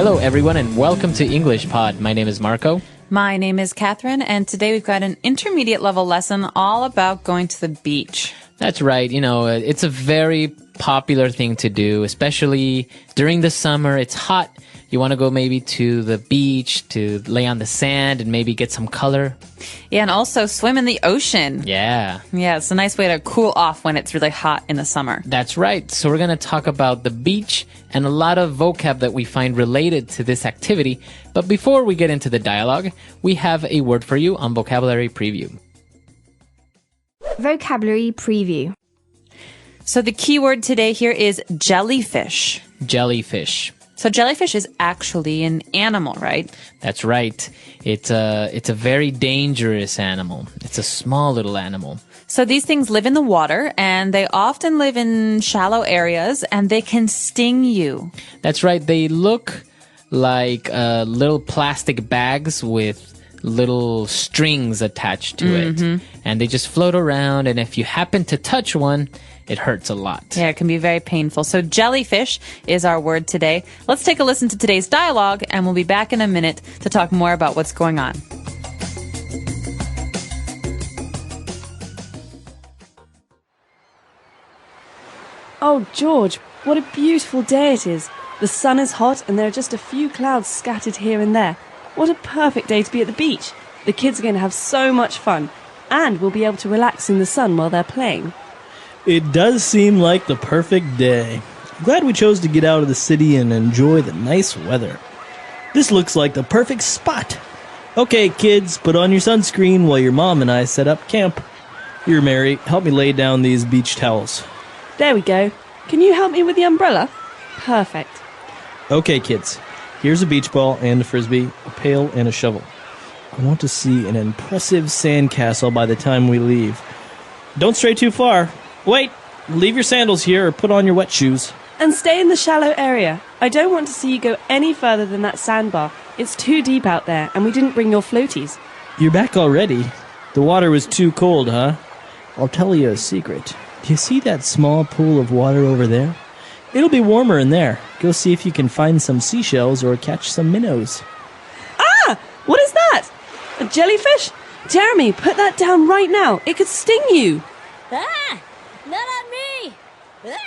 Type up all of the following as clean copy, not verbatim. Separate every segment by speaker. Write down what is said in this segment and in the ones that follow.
Speaker 1: Hello, everyone, and welcome to English Pod. My name is Marco.
Speaker 2: My name is Catherine, and today we've got an intermediate level lesson all about going to the beach.
Speaker 1: That's right. You know, it's a very popular thing to do, especially during the summer. It's hot. You want to go maybe to the beach to lay on the sand and maybe get some color.
Speaker 2: Yeah, and also swim in the ocean.
Speaker 1: Yeah.
Speaker 2: Yeah, it's a nice way to cool off when it's really hot in the summer.
Speaker 1: That's right. So we're going to talk about the beach and a lot of vocab that we find related to this activity. But before we get into the dialogue, we have a word for you on Vocabulary Preview.
Speaker 3: Vocabulary Preview.
Speaker 2: So the key word today here is jellyfish.
Speaker 1: Jellyfish.
Speaker 2: So jellyfish is actually an animal, right?
Speaker 1: That's right. It's a very dangerous animal. It's a small little animal.
Speaker 2: So these things live in the water, and they often live in shallow areas, and they can sting you.
Speaker 1: That's right. They look like little plastic bags with little strings attached to it. And they just float around, and if you happen to touch one, it hurts a lot.
Speaker 2: Yeah, it can be very painful. So jellyfish is our word today. Let's take a listen to today's dialogue, and we'll be back in a minute to talk more about what's going on.
Speaker 4: Oh, George, what a beautiful day it is. The sun is hot and there are just a few clouds scattered here and there. What a perfect day to be at the beach. The kids are going to have so much fun, and we'll be able to relax in the sun while they're playing.
Speaker 5: It does seem like the perfect day. I'm glad we chose to get out of the city and enjoy the nice weather. This looks like the perfect spot. Okay, kids, put on your sunscreen while your mom and I set up camp. Here, Mary, help me lay down these beach towels.
Speaker 4: There we go. Can you help me with the umbrella? Perfect.
Speaker 5: Okay, kids. Here's a beach ball and a frisbee, a pail and a shovel. I want to see an impressive sandcastle by the time we leave. Don't stray too far. Wait, leave your sandals here or put on your wet shoes.
Speaker 4: And stay in the shallow area. I don't want to see you go any further than that sandbar. It's too deep out there, and we didn't bring your floaties.
Speaker 5: You're back already? The water was too cold, huh? I'll tell you a secret. Do you see that small pool of water over there? It'll be warmer in there. Go see if you can find some seashells or catch some minnows.
Speaker 4: Ah! What is that? A jellyfish? Jeremy, put that down right now. It could sting you.
Speaker 6: Ah! Not on me! Ah!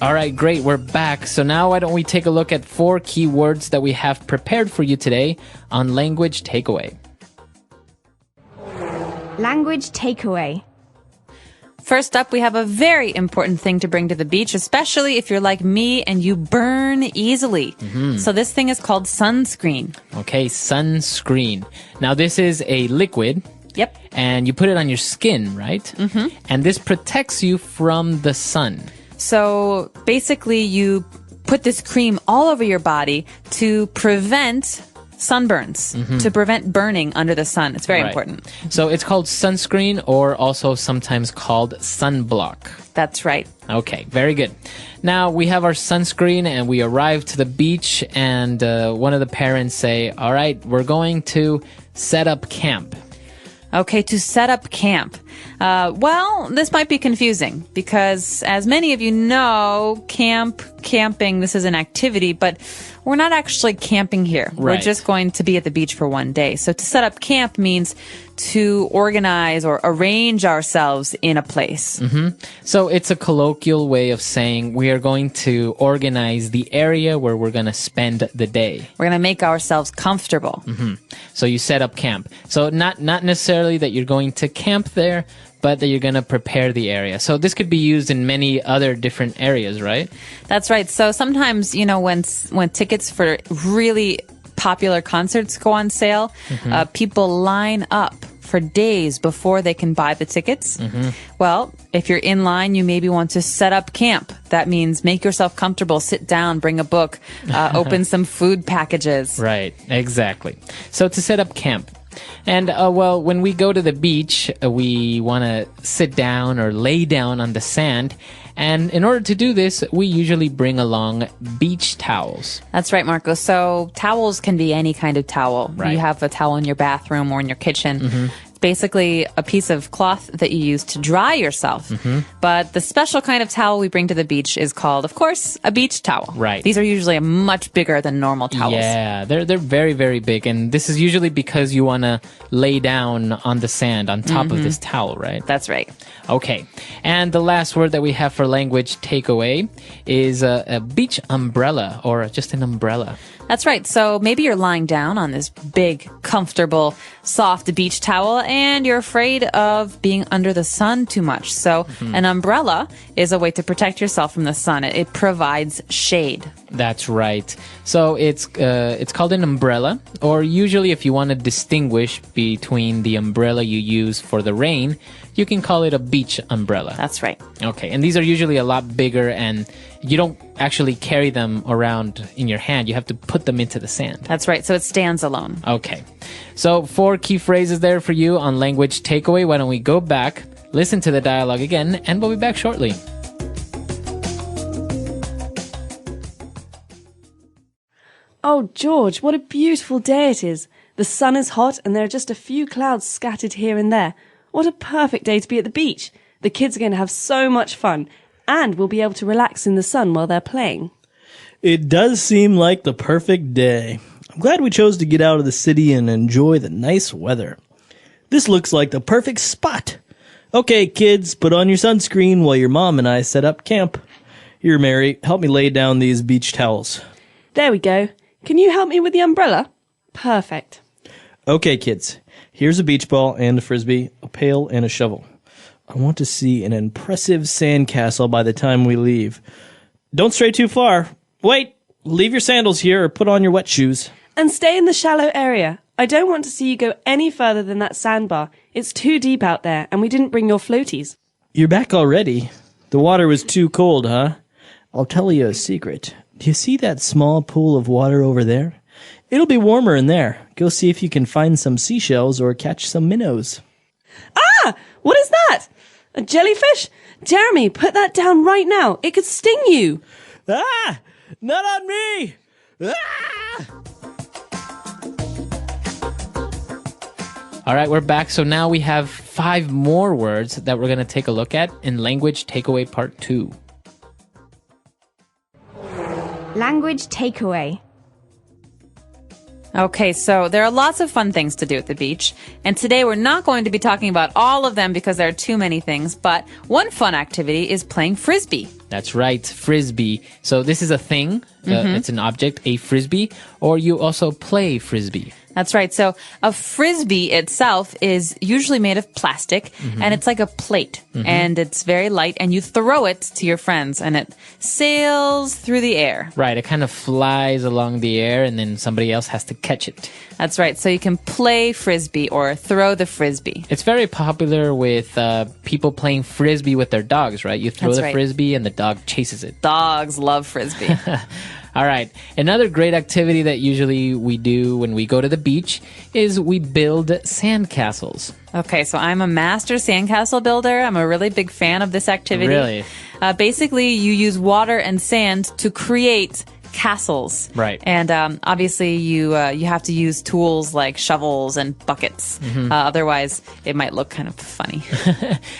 Speaker 1: All right, great. We're back. So now why don't we take a look at 4 key words that we have prepared for you today on Language Takeaway.
Speaker 3: Language Takeaway.
Speaker 2: First up, we have a very important thing to bring to the beach, especially if you're like me and you burn easily. So this thing is called sunscreen.
Speaker 1: Okay, sunscreen. Now this is a liquid.
Speaker 2: Yep.
Speaker 1: And you put it on your skin, right? And this protects you from the sun.
Speaker 2: So basically you put this cream all over your body to prevent sunburns, to prevent burning under the sun. It's very important.
Speaker 1: So it's called sunscreen, or also sometimes called sunblock.
Speaker 2: That's right.
Speaker 1: Okay, very good. Now we have our sunscreen and we arrive to the beach, and one of the parents say, all right, we're going to set up camp.
Speaker 2: Okay, to set up camp. Well, this might be confusing because, as many of you know, camping, this is an activity, but we're not actually camping here.
Speaker 1: Right.
Speaker 2: We're just going to be at the beach for one day. So to set up camp means to organize or arrange ourselves in a place.
Speaker 1: So it's a colloquial way of saying we are going to organize the area where we're going to spend the day.
Speaker 2: We're going to make ourselves comfortable.
Speaker 1: So you set up camp. So not necessarily that you're going to camp there, but that you're going to prepare the area. So this could be used in many other different areas, right?
Speaker 2: That's right. So sometimes, you know, when tickets for really popular concerts go on sale, people line up for days before they can buy the tickets. Well, if you're in line, you maybe want to set up camp. That means make yourself comfortable, sit down, bring a book, open some food packages.
Speaker 1: Right, exactly. So to set up camp. And, well, when we go to the beach, we want to sit down or lay down on the sand. And in order to do this, we usually bring along beach towels.
Speaker 2: That's right, Marco. So towels can be any kind of towel.
Speaker 1: Right.
Speaker 2: You have a towel in your bathroom or in your kitchen. basically a piece of cloth that you use to dry yourself. But the special kind of towel we bring to the beach is called, of course, a beach towel.
Speaker 1: Right.
Speaker 2: These are usually much bigger than normal towels.
Speaker 1: Yeah, they're very, very big. And this is usually because you want to lay down on the sand on top of this towel, right?
Speaker 2: That's right.
Speaker 1: Okay. And the last word that we have for language takeaway is a beach umbrella, or just an umbrella.
Speaker 2: That's right. So maybe you're lying down on this big, comfortable, soft beach towel and you're afraid of being under the sun too much. So an umbrella is a way to protect yourself from the sun. It provides shade.
Speaker 1: That's right. So it's called an umbrella, or usually if you want to distinguish between the umbrella you use for the rain, you can call it a beach umbrella.
Speaker 2: That's right.
Speaker 1: Okay, and these are usually a lot bigger, and you don't actually carry them around in your hand. You have to put them into the sand.
Speaker 2: That's right. So it stands alone.
Speaker 1: Okay. So 4 key phrases there for you on language takeaway. Why don't we go back, listen to the dialogue again, and we'll be back shortly.
Speaker 4: Oh, George, what a beautiful day it is. The sun is hot and there are just a few clouds scattered here and there. What a perfect day to be at the beach. The kids are going to have so much fun, and we'll be able to relax in the sun while they're playing.
Speaker 5: It does seem like the perfect day. I'm glad we chose to get out of the city and enjoy the nice weather. This looks like the perfect spot. Okay, kids, put on your sunscreen while your mom and I set up camp. Here, Mary, help me lay down these beach towels.
Speaker 4: There we go. Can you help me with the umbrella? Perfect.
Speaker 5: Okay, kids, here's a beach ball and a frisbee, a pail and a shovel. I want to see an impressive sandcastle by the time we leave. Don't stray too far. Wait, leave your sandals here or put on your wet shoes.
Speaker 4: And stay in the shallow area. I don't want to see you go any further than that sandbar. It's too deep out there, and we didn't bring your floaties.
Speaker 5: You're back already. The water was too cold, huh? I'll tell you a secret. Do you see that small pool of water over there? It'll be warmer in there. Go see if you can find some seashells or catch some minnows.
Speaker 4: Ah! What is that? A jellyfish? Jeremy, put that down right now. It could sting you.
Speaker 5: Ah! Not on me! Ah!
Speaker 1: All right, we're back. So now we have 5 more words that we're going to take a look at in Language Takeaway Part 2.
Speaker 3: Language takeaway.
Speaker 2: Okay, so there are lots of fun things to do at the beach, and today we're not going to be talking about all of them because there are too many things, but one fun activity is playing frisbee.
Speaker 1: That's right, frisbee. So this is a thing. It's an object, a frisbee, or you also play frisbee.
Speaker 2: That's right. So a frisbee itself is usually made of plastic, and it's like a plate, and it's very light, and you throw it to your friends, and it sails through the air.
Speaker 1: Right, it kind of flies along the air, and then somebody else has to catch it.
Speaker 2: That's right. So you can play frisbee or throw the frisbee.
Speaker 1: It's very popular with people playing frisbee with their dogs, right? You throw
Speaker 2: That's
Speaker 1: the
Speaker 2: right.
Speaker 1: frisbee, and the dog chases it.
Speaker 2: Dogs love frisbee.
Speaker 1: All right. Another great activity that usually we do when we go to the beach is we build sandcastles.
Speaker 2: Okay, so I'm a master sandcastle builder. I'm a really big fan of this activity.
Speaker 1: Really?
Speaker 2: Basically, you use water and sand to create castles.
Speaker 1: Right.
Speaker 2: And obviously, you have to use tools like shovels and buckets. Otherwise, it might look kind of funny.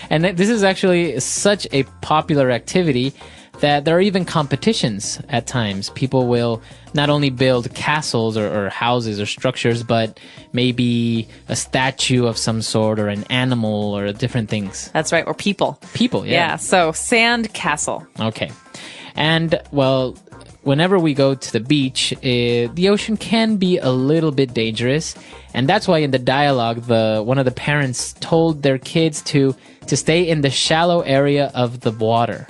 Speaker 1: And this is actually such a popular activity that there are even competitions at times. People will not only build castles or houses or structures, but maybe a statue of some sort or an animal or different things.
Speaker 2: That's right, or people.
Speaker 1: People,
Speaker 2: Yeah, so sand castle.
Speaker 1: Okay. And, well, whenever we go to the beach, the ocean can be a little bit dangerous. And that's why in the dialogue, one of the parents told their kids to stay in the shallow area of the water.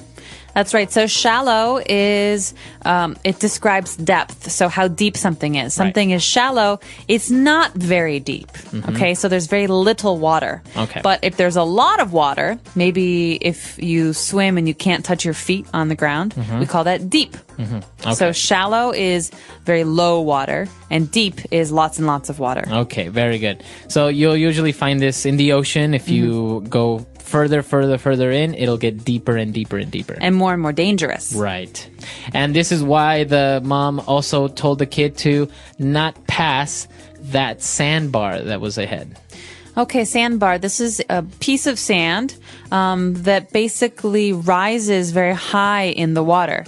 Speaker 2: That's right. So shallow is, it describes depth. So how deep something is. Something is shallow. It's not very deep. Okay. So there's very little water.
Speaker 1: Okay.
Speaker 2: But if there's a lot of water, maybe if you swim and you can't touch your feet on the ground, we call that deep.
Speaker 1: Okay.
Speaker 2: So shallow is very low water and deep is lots and lots of water.
Speaker 1: Okay, very good. So you'll usually find this in the ocean. If you go further in, it'll get deeper and deeper and deeper.
Speaker 2: And more dangerous.
Speaker 1: Right. And this is why the mom also told the kid to not pass that sandbar that was ahead.
Speaker 2: Okay, sandbar. This is a piece of sand that basically rises very high in the water.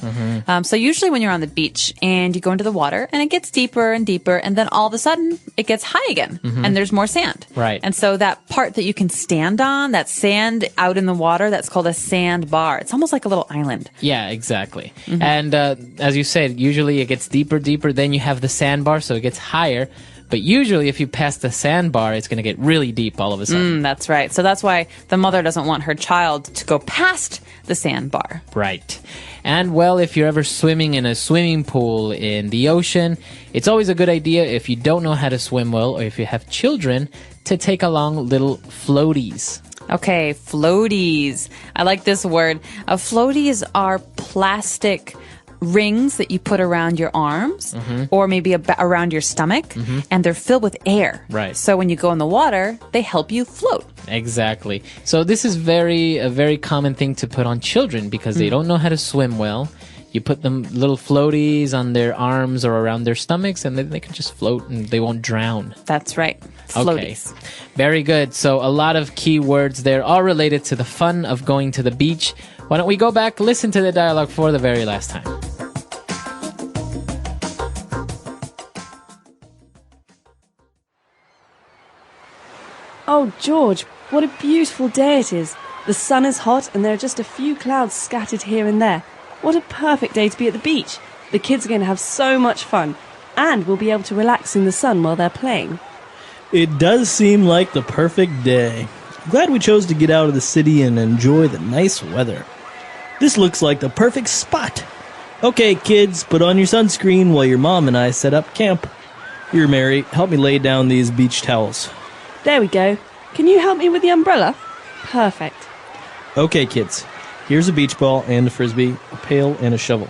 Speaker 2: So usually when you're on the beach and you go into the water and it gets deeper and deeper, and then all of a sudden it gets high again and there's more sand.
Speaker 1: Right.
Speaker 2: And so that part that you can stand on, that sand out in the water, that's called a sandbar. It's almost like a little island.
Speaker 1: Yeah, exactly. And as you said, usually it gets deeper, then you have the sandbar, so it gets higher. But usually if you pass the sandbar, it's going to get really deep all of a sudden.
Speaker 2: That's right. So that's why the mother doesn't want her child to go past the sandbar.
Speaker 1: Right. And well, if you're ever swimming in a swimming pool in the ocean, it's always a good idea, if you don't know how to swim well or if you have children, to take along little floaties.
Speaker 2: Okay, floaties. I like this word. Floaties are plastic rings that you put around your arms or maybe around your stomach, and they're filled with air.
Speaker 1: Right.
Speaker 2: So when you go in the water, they help you float.
Speaker 1: Exactly. So this is a very common thing to put on children because they don't know how to swim well. You put them little floaties on their arms or around their stomachs, and then they can just float and they won't drown.
Speaker 2: That's right. Floaties.
Speaker 1: Okay. Very good. So a lot of key words there, all related to the fun of going to the beach. Why don't we go back, listen to the dialogue for the very last time.
Speaker 4: Oh, George, what a beautiful day it is. The sun is hot and there are just a few clouds scattered here and there. What a perfect day to be at the beach. The kids are going to have so much fun, and we'll be able to relax in the sun while they're playing.
Speaker 5: It does seem like the perfect day. I'm glad we chose to get out of the city and enjoy the nice weather. This looks like the perfect spot. Okay, kids, put on your sunscreen while your mom and I set up camp. Here, Mary, help me lay down these beach towels.
Speaker 4: There we go. Can you help me with the umbrella? Perfect.
Speaker 5: Okay, kids. Here's a beach ball and a frisbee, a pail and a shovel.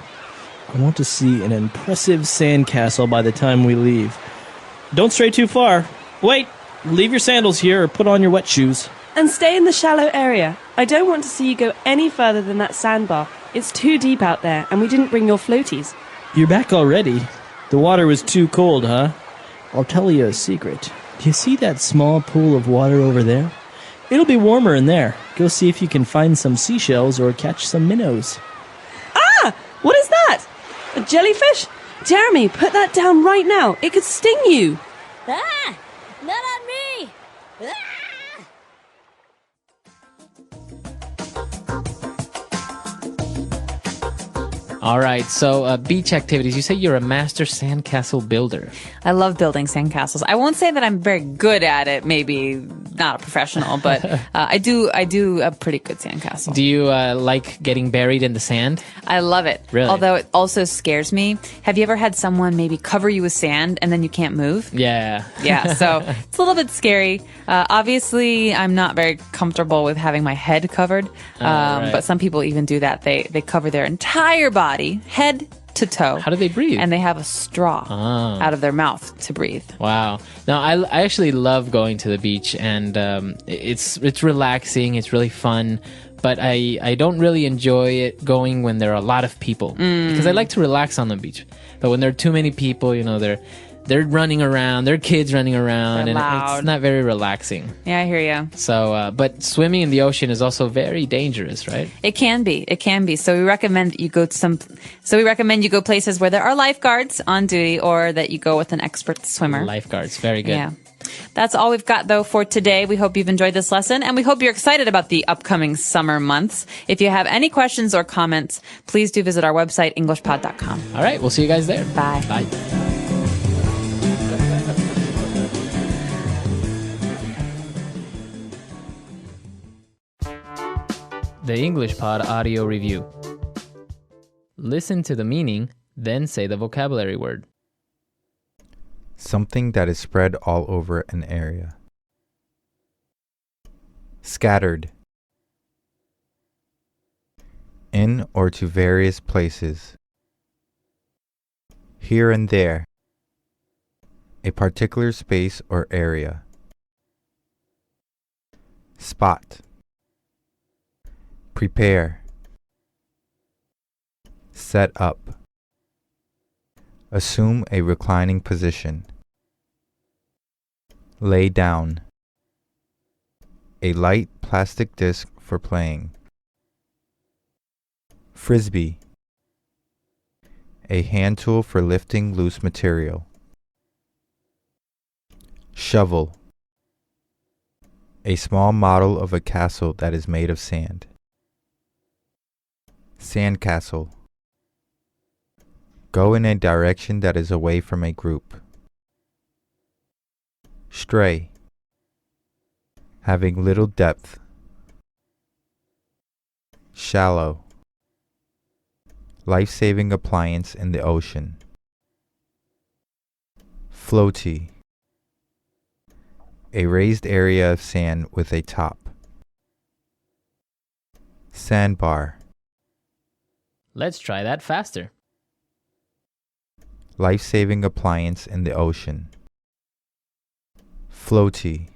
Speaker 5: I want to see an impressive sandcastle by the time we leave. Don't stray too far. Wait! Leave your sandals here or put on your wet shoes.
Speaker 4: And stay in the shallow area. I don't want to see you go any further than that sandbar. It's too deep out there, and we didn't bring your floaties.
Speaker 5: You're back already? The water was too cold, huh? I'll tell you a secret. Do you see that small pool of water over there? It'll be warmer in there. Go see if you can find some seashells or catch some minnows.
Speaker 4: Ah! What is that? A jellyfish? Jeremy, put that down right now. It could sting you.
Speaker 6: Ah! Not on me! Ah!
Speaker 1: All right, so beach activities. You say you're a master sandcastle builder.
Speaker 2: I love building sandcastles. I won't say that I'm very good at it, maybe not a professional, but I do a pretty good sandcastle.
Speaker 1: Do you like getting buried in the sand?
Speaker 2: I love it.
Speaker 1: Really?
Speaker 2: Although it also scares me. Have you ever had someone maybe cover you with sand and then you can't move?
Speaker 1: Yeah.
Speaker 2: Yeah, so it's a little bit scary. Obviously, I'm not very comfortable with having my head covered,
Speaker 1: right.
Speaker 2: but some people even do that. They cover their entire body, head to toe.
Speaker 1: How do they breathe?
Speaker 2: And they have a straw out of their mouth to breathe.
Speaker 1: Wow. Now, I actually love going to the beach, and it's relaxing. It's really fun. But I don't really enjoy it going when there are a lot of people because I like to relax on the beach. But when there are too many people, they're running around, their kids running around,
Speaker 2: They're
Speaker 1: and
Speaker 2: loud.
Speaker 1: it's not very relaxing.
Speaker 2: Yeah, I hear you.
Speaker 1: So, but swimming in the ocean is also very dangerous, right?
Speaker 2: It can be. It can be. So we recommend that you go to places where there are lifeguards on duty, or that you go with an expert swimmer.
Speaker 1: Lifeguards, very good.
Speaker 2: Yeah. That's all we've got, though, for today. We hope you've enjoyed this lesson, and we hope you're excited about the upcoming summer months. If you have any questions or comments, please do visit our website, englishpod.com.
Speaker 1: All right, we'll see you guys there.
Speaker 2: Bye.
Speaker 1: Bye. The English Pod Audio Review. Listen to the meaning, then say the vocabulary word.
Speaker 7: Something that is spread all over an area. Scattered. In or to various places. Here and there. A particular space or area. Spot. Prepare. Set up. Assume a reclining position. Lay down. A light plastic disc for playing. Frisbee. A hand tool for lifting loose material. Shovel. A small model of a castle that is made of sand. Sandcastle. Go in a direction that is away from a group. Stray. Having little depth. Shallow. Life-saving appliance in the ocean. Floaty. A raised area of sand with a top. Sandbar.
Speaker 1: Let's try that faster.
Speaker 7: Life-saving appliance in the ocean. Floaty.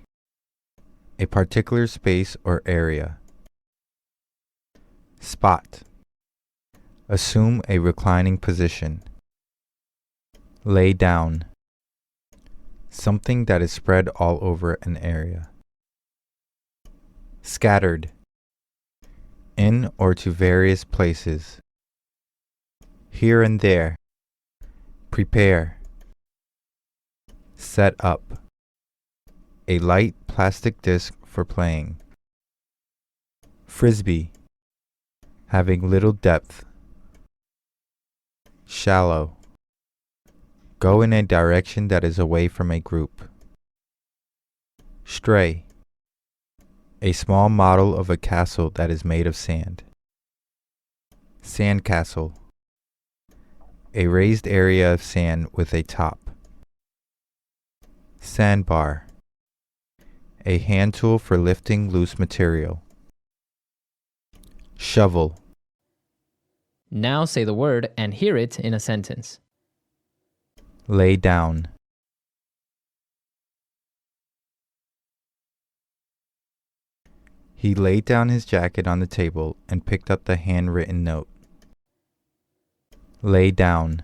Speaker 7: A particular space or area. Spot. Assume a reclining position. Lay down. Something that is spread all over an area. Scattered. In or to various places. Here and there. Prepare. Set up. A light plastic disc for playing. Frisbee. Having little depth. Shallow. Go in a direction that is away from a group. Stray. A small model of a castle that is made of sand. Sandcastle. A raised area of sand with a top. Sandbar. A hand tool for lifting loose material. Shovel.
Speaker 1: Now say the word and hear it in a sentence.
Speaker 7: Lay down. He laid down his jacket on the table and picked up the handwritten note. Lay down.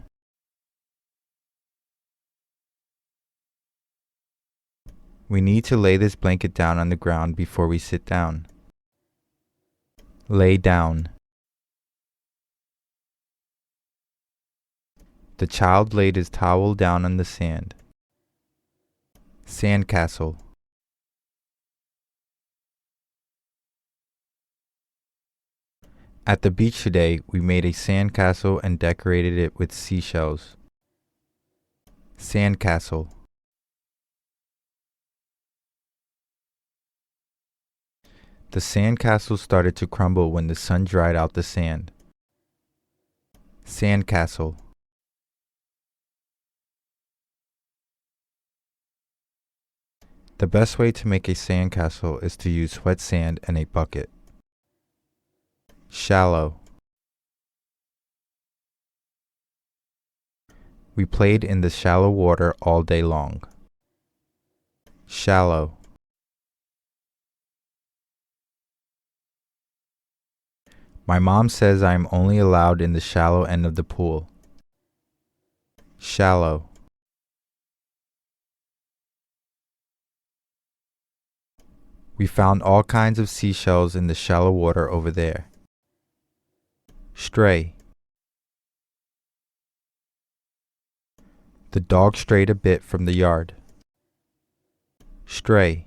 Speaker 7: We need to lay this blanket down on the ground before we sit down. Lay down. The child laid his towel down on the sand. Sandcastle. At the beach today, we made a sandcastle and decorated it with seashells. Sandcastle. The sandcastle started to crumble when the sun dried out the sand. Sandcastle. The best way to make a sandcastle is to use wet sand and a bucket. Shallow. We played in the shallow water all day long. Shallow. My mom says I am only allowed in the shallow end of the pool. Shallow. We found all kinds of seashells in the shallow water over there. Stray. The dog strayed a bit from the yard. Stray.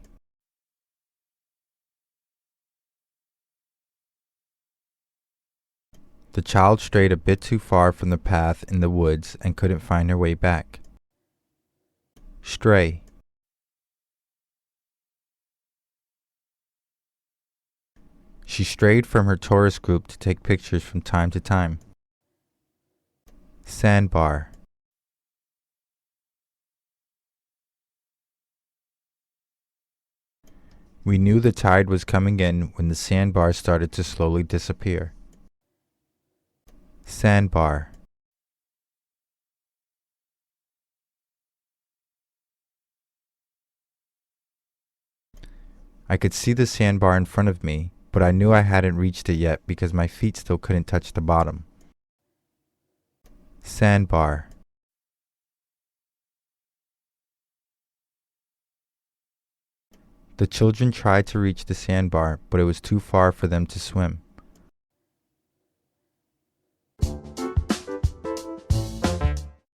Speaker 7: The child strayed a bit too far from the path in the woods and couldn't find her way back. Stray. She strayed from her tourist group to take pictures from time to time. Sandbar. We knew the tide was coming in when the sandbar started to slowly disappear. Sandbar. I could see the sandbar in front of me, but I knew I hadn't reached it yet because my feet still couldn't touch the bottom. Sandbar. The children tried to reach the sandbar, but it was too far for them to swim.